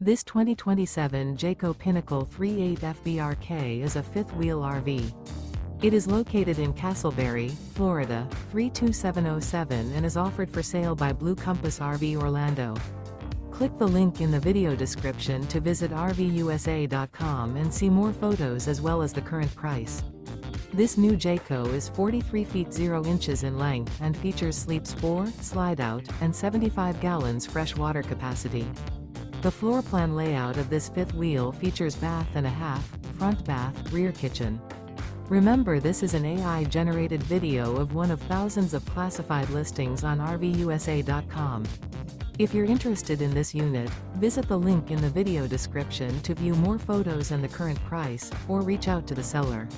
This 2027 Jayco Pinnacle 3.8 FBRK is a fifth-wheel RV. It is located in Casselberry, Florida, 32707 and is offered for sale by Blue Compass RV Orlando. Click the link in the video description to visit RVUSA.com and see more photos as well as the current price. This new Jayco is 43 feet 0 inches in length and features sleeps 4, slide-out, and 75 gallons fresh water capacity. The floor plan layout of this fifth wheel features bath and a half, front bath, rear kitchen. Remember, this is an AI-generated video of one of thousands of classified listings on RVUSA.com. If you're interested in this unit, visit the link in the video description to view more photos and the current price, or reach out to the seller.